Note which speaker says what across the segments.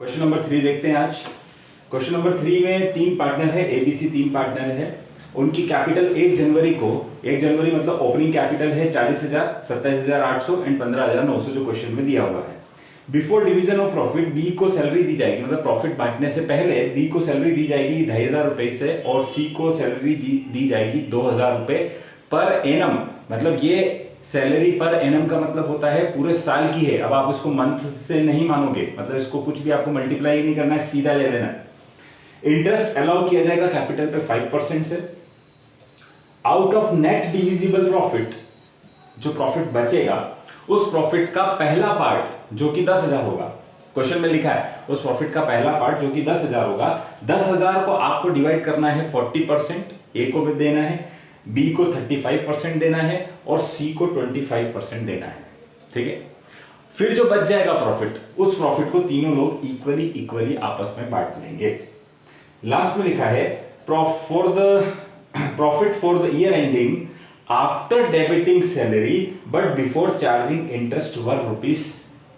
Speaker 1: Question number 3 देखते हैं आज। क्वेश्चन नंबर 3 में तीन पार्टनर है, एबीसी तीन पार्टनर है। उनकी कैपिटल 1 जनवरी को, 1 जनवरी मतलब ओपनिंग कैपिटल है 40,000, 27,800 एंड 15,900 जो क्वेश्चन में दिया हुआ है। Before division of profit B को सैलरी दी जाएगी, मतलब प्रॉफिट बांटने से पहले बी को सैलरी दी जाएगी 2,500 रुपए से और सी को सैलरी दी जाएगी 2,000 रुपए पर एनम। मतलब ये सैलरी पर एनम का मतलब होता है पूरे साल की है। अब आप उसको मंथ से नहीं मानोगे, मतलब इसको कुछ भी आपको मल्टीप्लाई नहीं करना है, सीधा ले लेना है। इंटरेस्ट अलाउ किया जाएगा कैपिटल पे 5% से। Out of net divisible profit, जो प्रॉफिट बचेगा उस प्रॉफिट का पहला पार्ट जो कि 10,000 होगा, क्वेश्चन में लिखा है उस प्रॉफिट का पहला पार्ट जो कि 10,000 होगा, 10,000 को आपको डिवाइड करना है 40%, ए को भी देना है, बी को 35% देना है और सी को 25% देना है। ठीक है, फिर जो बच जाएगा प्रॉफिट, उस प्रॉफिट को तीनों लोग इक्वली आपस में बांट लेंगे। लास्ट में लिखा है profit for the year ending after debiting salary but before charging interest were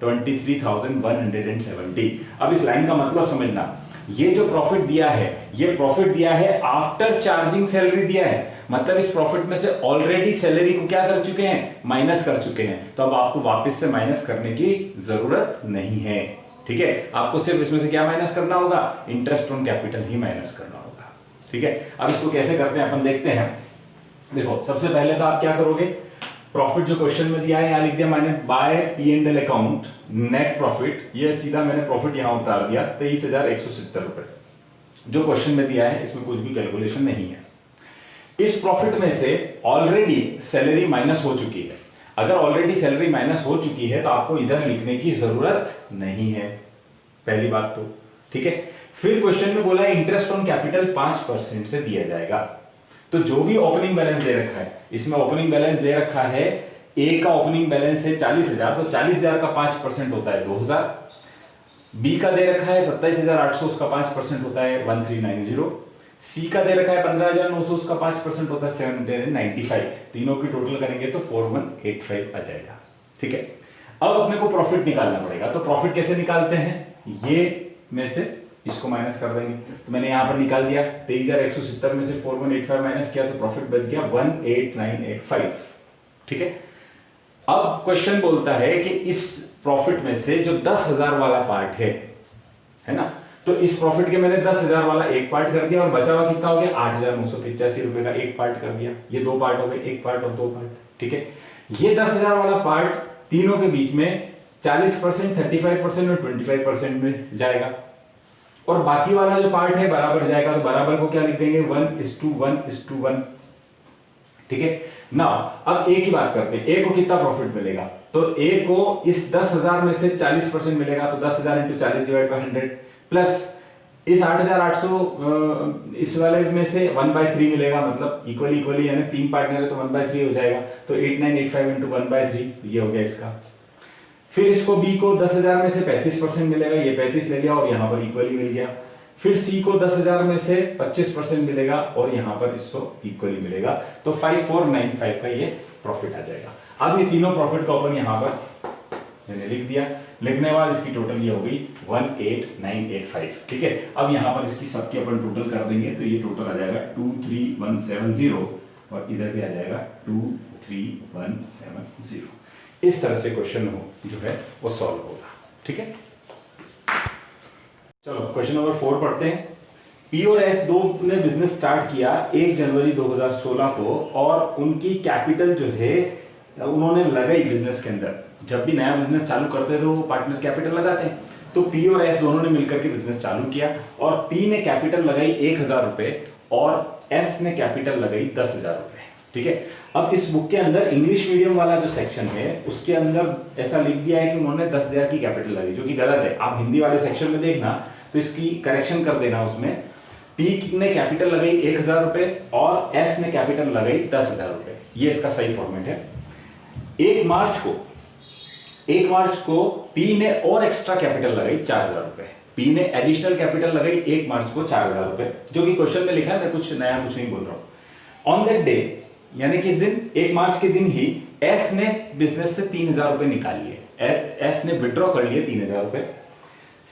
Speaker 1: ₹23,170। अब इस लाइन का मतलब समझना, ये जो प्रॉफिट दिया है, ये प्रॉफिट दिया है आफ्टर चार्जिंग सैलरी दिया है, मतलब इस प्रॉफिट में से ऑलरेडी सैलरी को क्या कर चुके हैं, माइनस कर चुके हैं। तो अब आपको वापस से माइनस करने की जरूरत नहीं है। ठीक है, आपको सिर्फ इसमें से क्या माइनस करना होगा, interest on capital he minus करना होगा। ठीक है, अब इसको कैसे करते हैं अपन देखते हैं। देखो, सबसे पहले तो आप क्या करोगे, प्रॉफिट जो क्वेश्चन में दिया है यहां लिख दिया मैंने bye P&L account net profit, ये सीधा मैंने प्रॉफिट यहां उतार दिया 23,170 रुपए जो क्वेश्चन में दिया है, इसमें कुछ भी कैलकुलेशन नहीं है। इस प्रॉफिट में से ऑलरेडी सैलरी माइनस हो चुकी है। अगर ऑलरेडी सैलरी माइनस हो चुकी है तो आपको इधर लिखने की जरूरत नहीं है, पहली बात तो। ठीक है, फिर क्वेश्चन में बोला है इंटरेस्ट ऑन कैपिटल 5% से दिया जाएगा। तो जो भी ओपनिंग बैलेंस दे रखा है, इसमें ओपनिंग बैलेंस दे रखा है, ए का ओपनिंग बैलेंस है 40,000, तो 40,000 का 5% होता है 2,000। बी का दे रखा है 27,800, उसका 5% होता है 1,390। सी का दे रखा है 15,900, उसका 5% होता है 795। तीनों की टोटल करेंगे तो 4,185 आ जाएगा। ठीक है, अब अपने को प्रॉफिट निकालना पड़ेगा। तो प्रॉफिट कैसे निकालते हैं, ये में से इसको माइनस कर देंगे। तो मैंने यहां पर निकाल दिया 23,170 में से 4,185 माइनस किया तो प्रॉफिट बच गया 1,8,985। ठीक है, अब क्वेश्चन बोलता है कि इस प्रॉफिट में से जो 10,000 वाला पार्ट है ना, तो इस प्रॉफिट के मैंने 10,000 वाला एक पार्ट कर दिया और बचा हुआ कितना हो गया 8,985 रुपए का एक पार्ट कर दिया। ये दो पार्ट हो गए, एक पार्ट और दो पार्ट। ठीक है, ये 10,000 वाला पार्ट तीनों के बीच में 40%, 35% और 25% में जाएगा और बाकी वाला जो पार्ट है बराबर जाएगा। तो बराबर को क्या लिख देंगे 1:1:1। ठीक है ना, अब ए की बात करते हैं। ए को कितना प्रॉफिट मिलेगा, तो ए को इस 10,000 में से 40% मिलेगा, तो 10,000 × 40 / 100 प्लस इस 8,800 इस वाले में से 1/3 मिलेगा, मतलब इक्वली यानी तीन पार्टनर है तो 1/3 हो जाएगा। तो 8,985 × 1/3 ये हो गया इसका। फिर इसको बी को 10,000 में से 35% मिलेगा, ये 35 ले लिया और यहाँ पर इक्वली मिल गया। फिर सी को 10,000 में से 25% मिलेगा और यहाँ पर इसको इक्वली मिलेगा। तो 5,495 का ये प्रॉफिट आ जाएगा। अब ये तीनों प्रॉफिट का अपन यहाँ पर मैंने लिख दिया, लिखने के बाद इसकी टोटल ये हो गई 1,8,985। ठीक है, अब यहाँ पर इसकी सबकी अपन टोटल कर देंगे तो ये टोटल आ जाएगा 2,3,170 और इधर भी आ जाएगा 2,3,170। इस तरह से क्वेश्चन जो है वो सॉल्व होगा। ठीक है, चलो क्वेश्चन नंबर 4 पढ़ते हैं। पी और एस दो ने बिजनेस स्टार्ट किया 1 जनवरी 2016 को और उनकी कैपिटल जो है उन्होंने लगाई बिजनेस के अंदर। जब भी नया बिजनेस चालू करते थे वो पार्टनर कैपिटल लगाते हैं। तो पी और एस दोनों ने मिलकर के बिजनेस चालू किया और पी ने कैपिटल लगाई 1,000 रुपए और एस ने कैपिटल लगाई 10,000 रुपए। ठीक है, अब इस बुक के अंदर इंग्लिश मीडियम वाला जो सेक्शन है उसके अंदर ऐसा लिख दिया है कि उन्होंने 10,000 की कैपिटल लगाई, जो कि गलत है। आप हिंदी वाले सेक्शन में देखना तो इसकी करेक्शन कर देना। उसमें पी ने कैपिटल लगाई 1,000 रुपए और एस ने कैपिटल लगाई 10,000 रुपए, ये इसका सही फॉर्मेट है। 1 मार्च को पी ने और एक्स्ट्रा कैपिटल लगाई 4,000 रुपए। पी ने एडिशनल कैपिटल लगाई 1 मार्च को 4,000 रुपए, जो कि क्वेश्चन में लिखा है, मैं कुछ नया कुछ नहीं बोल रहा हूं। ऑन दैट डे यानी किस दिन, 1 मार्च के दिन ही एस ने बिजनेस से 3,000 रुपए निकाल लिए, एस ने विड्रॉ कर लिए 3,000 रुपए।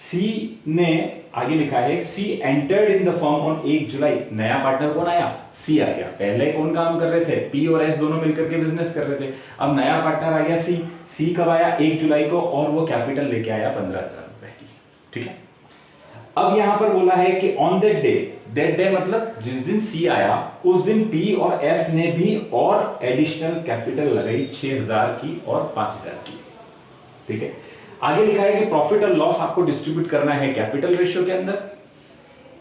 Speaker 1: सी ने आगे लिखा है C entered in the firm on 1 July. नया पार्टनर कौन आया? सी आ गया। पहले कौन काम कर रहे थे? पी और एस दोनों मिलकर के बिजनेस कर रहे थे। अब नया पार्टनर आ गया सी। सी कब आया? 1 जुलाई को, और वो कैपिटल लेके आया 15,000 रुपए की। ठीक है। अब यहां पर बोला है कि ऑन दैट डे मतलब जिस दिन सी आया उस दिन पी और एस ने भी और एडिशनल कैपिटल लगाई 6,000 की और 5,000 की। ठीक है। आगे लिखा है कि प्रॉफिट और लॉस आपको डिस्ट्रीब्यूट करना है कैपिटल रेशियो के अंदर,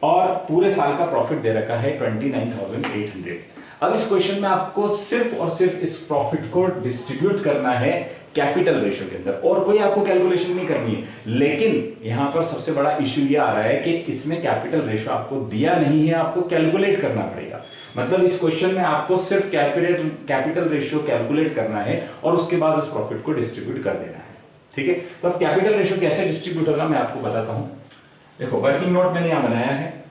Speaker 1: और पूरे साल का प्रॉफिट दे रखा है 29,800। अब इस क्वेश्चन में आपको सिर्फ और सिर्फ इस प्रॉफिट को डिस्ट्रीब्यूट करना है कैपिटल रेशियो के अंदर, और कोई आपको कैलकुलेशन नहीं करनी है। लेकिन यहां पर सबसे बड़ा इश्यू ये आ रहा है कि इसमें कैपिटल रेशियो आपको दिया नहीं है, आपको कैलकुलेट करना पड़ेगा। मतलब इस क्वेश्चन में आपको सिर्फ कैपिटल रेशियो कैलकुलेट करना है और उसके बाद इस प्रॉफिट को डिस्ट्रीब्यूट कर देना है। ठीक है। तो अब कैपिटल रेशियो कैसे डिस्ट्रीब्यूट होगा मैं आपको बताता हूं। देखो वर्किंग नोट मैंने यहां बनाया है।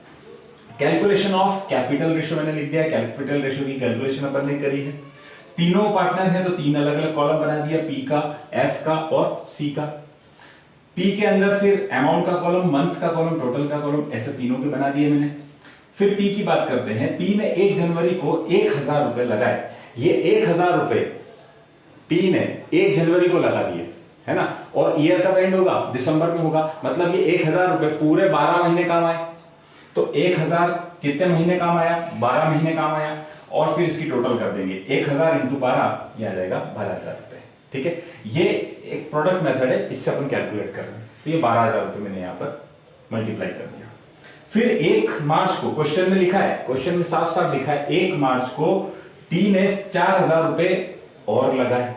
Speaker 1: कैलकुलेशन ऑफ कैपिटल रेशियो मैंने लिख दिया। कैपिटल रेशियो की कैलकुलेशन अपन ने करी है। तीनों पार्टनर है तो 3 अलग अलग कॉलम बना दिया, पी का, एस का और सी का। पी के अंदर फिर अमाउंट का कॉलम, मंथ्स का कॉलम, टोटल का कॉलम, ऐसे तीनों के बना दिए मैंने। फिर पी की बात करते हैं। पी ने 1 जनवरी को 1,000 रुपए लगाए। ये 1,000 रुपए पी ने 1 जनवरी को लगा दिए, है ना। और ईयर कब एंड होगा? दिसंबर में होगा। मतलब ये 1,000 रुपए पूरे 12 महीने काम आए। तो 1,000 कितने महीने काम आया? 12 महीने काम आया। और फिर इसकी टोटल कर देंगे 1,000 इंटू 12, ये आ जाएगा 12,000 रुपए। ठीक है। ये एक प्रोडक्ट मेथड है, इससे अपन कैलकुलेट कर रहे हैं। तो ये 12,000 रुपए मैंने यहाँ पर मल्टीप्लाई कर दिया। फिर 1 मार्च को क्वेश्चन में लिखा है, क्वेश्चन में साफ साफ लिखा है 1 मार्च को पी ने 4,000 रुपए और लगाए,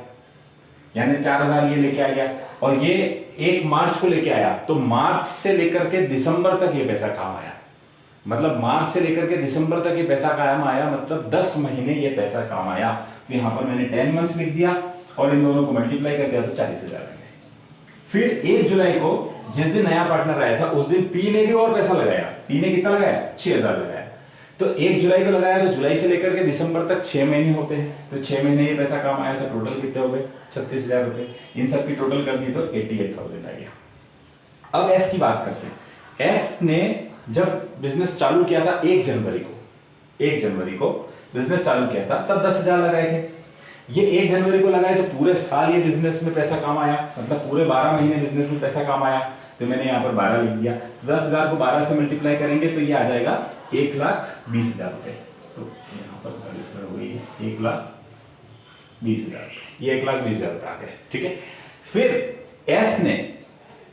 Speaker 1: यानी 4,000 ये लेके आ गया, और ये 1 मार्च को लेके आया। तो मार्च से लेकर के दिसंबर तक ये पैसा काम आया। मतलब मार्च से लेकर के दिसंबर तक ये पैसा काम आया, मतलब 10 महीने ये पैसा काम आया। तो यहां पर मैंने 10 मंथ्स लिख दिया और इन दोनों को मल्टीप्लाई कर दिया तो 40,000 आ गए। फिर 1 जुलाई को जिस दिन नया पार्टनर आया था उस दिन पी ने भी और पैसा लगाया। पी ने कितना लगाया? 6,000 लगाया। तो 1 जुलाई को लगाया तो जुलाई से लेकर के दिसंबर तक 6 महीने होते हैं, तो 6 महीने ये पैसा काम आया। तो टोटल कितने हो गए? 36,000 रुपए। इन सब की टोटल कर दी तो 88,000 आ गया। अब एस की बात करते हैं। एस ने जब बिजनेस चालू किया था 1 जनवरी को बिजनेस चालू किया था, तब 10,000 लगाए थे। ये 1 जनवरी को लगाए तो पूरे साल ये बिजनेस में पैसा काम आया, मतलब पूरे 12 महीने बिजनेस में पैसा काम आया। तो मैंने यहाँ पर 12 लिख दिया। तो 10,000 को 12 से मल्टीप्लाई करेंगे तो ये आ जाएगा 1,20,000 रुपए। तो यहाँ पर हो गई 1,20,000, ये 1,20,000 रुपए आ गए। ठीक है। फिर एस ने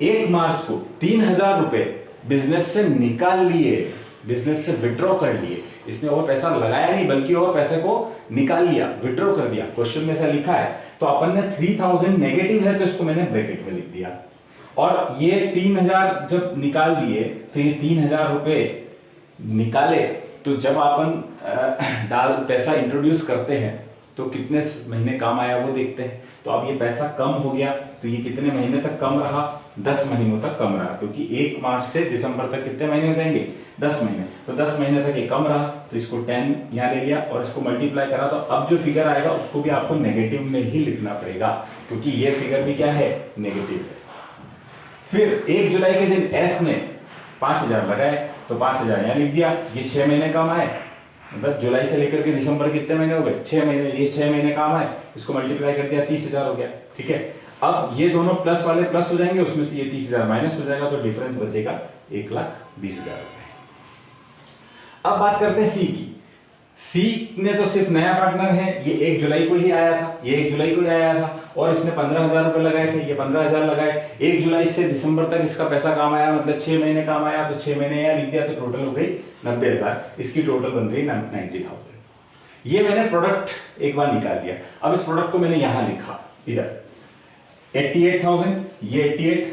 Speaker 1: 1 मार्च को 3,000 रुपए बिजनेस से निकाल लिए, बिजनेस से विड्रॉ कर लिए। इसने और पैसा लगाया नहीं बल्कि और पैसे को निकाल लिया, विड्रॉ कर दिया। क्वेश्चन में ऐसा लिखा है तो अपन ने 3,000 नेगेटिव है तो इसको मैंने ब्रैकेट में लिख दिया। और ये 3,000 जब निकाल दिए तो ये 3,000 रुपए निकाले तो जब अपन पैसा इंट्रोड्यूस करते हैं तो कितने महीने काम आया वो देखते हैं। तो अब ये पैसा कम हो गया तो ये कितने महीने तक कम रहा? 10 महीनों तक कम रहा, क्योंकि 1 मार्च से दिसंबर तक कितने महीने हो जाएंगे? 10 महीने। तो 10 महीने तक ये कम रहा, तो इसको 10 यहाँ ले लिया और इसको मल्टीप्लाई करा। तो अब जो फिगर आएगा उसको भी आपको नेगेटिव में ही लिखना पड़ेगा, क्योंकि ये फिगर भी क्या है? नेगेटिव है। फिर 1 जुलाई के दिन एस ने 5,000 लगाए तो 5,000 यहाँ लिख दिया। ये 6 महीने काम आए, मतलब जुलाई से लेकर के दिसंबर कितने महीने हो गए? 6 महीने। ये 6 महीने काम आए, इसको मल्टीप्लाई कर दिया, 30,000 हो गया। ठीक है। अब ये दोनों प्लस वाले प्लस हो जाएंगे, उसमें से ये 30,000 माइनस हो जाएगा, तो डिफरेंस बचेगा 1,20,000 रुपए। अब बात करते हैं सी की। सी ने तो सिर्फ नया पार्टनर है, ये 1 जुलाई को ही आया था, ये 1 जुलाई को ही आया था और इसने 15,000 रुपए लगाए थे, ये 15,000 लगाए। 1 जुलाई से दिसंबर तक इसका पैसा काम आया, मतलब 6 महीने काम आया। तो 6 महीने यहाँ लिख दिया तो टोटल हो गई 90,000। इसकी टोटल बन गई 90,000। ये मैंने प्रोडक्ट एक बार निकाल दिया। अब इस प्रोडक्ट को मैंने यहां लिखा, इधर 88,000, ये 88,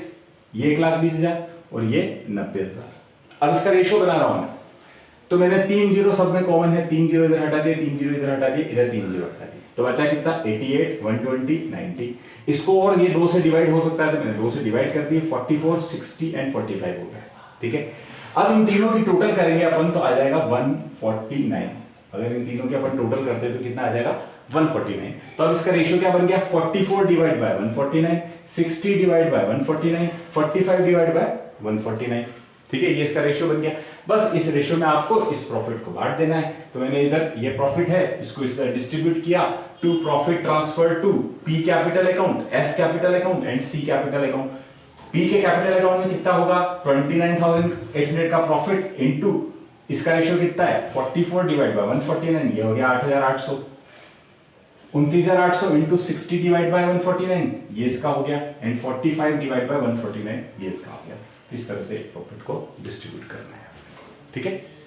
Speaker 1: ये 1,20,000 और ये 90,000। अब इसका रेशियो बना रहा हूं मैं, तो मैंने 3 जीरो सब में कॉमन है, 3 जीरो इधर हटा दिए, 3 जीरो इधर हटा दिए, इधर 3 जीरो हटा दिए, तो बचा कितना? 88, 120, 90। इसको और ये 2 से डिवाइड हो सकता है तो मैंने 2 से डिवाइड कर दिए। 44, 60 एंड 45 हो गया। ठीक है। अब इन तीनों की टोटल करेंगे अपन तो आ जाएगा 149। अगर इन तीनों की अपन टोटल करते हैं तो कितना आ जाएगा? 149। तो अब इसका रेशियो क्या बन गया? 44 divide by 149, 60 divide by 149, 45 divide by 149। ठीक है, ये इसका रेशियो बन गया। बस इस रेशियो में आपको इस प्रॉफिट को बांट देना है। तो मैंने इधर ये प्रॉफिट है, इसको इस तरह डिस्ट्रीब्यूट किया to profit transfer to P capital account, S capital account and C capital account. P के कैपिटल अकाउंट में कितना होगा, 29,800 का प्रॉफिट इनटू इसका रेशियो कितना है 44 डिवाइड बाय 149, ये हो गया 8,800। 29,800 इंटू 60 डिवाइड बाय 149, ये इसका हो गया, एंड 45 डिवाइड बाय 149, ये इसका हो गया। इस तरह से प्रॉफिट को डिस्ट्रीब्यूट करना है। ठीक है।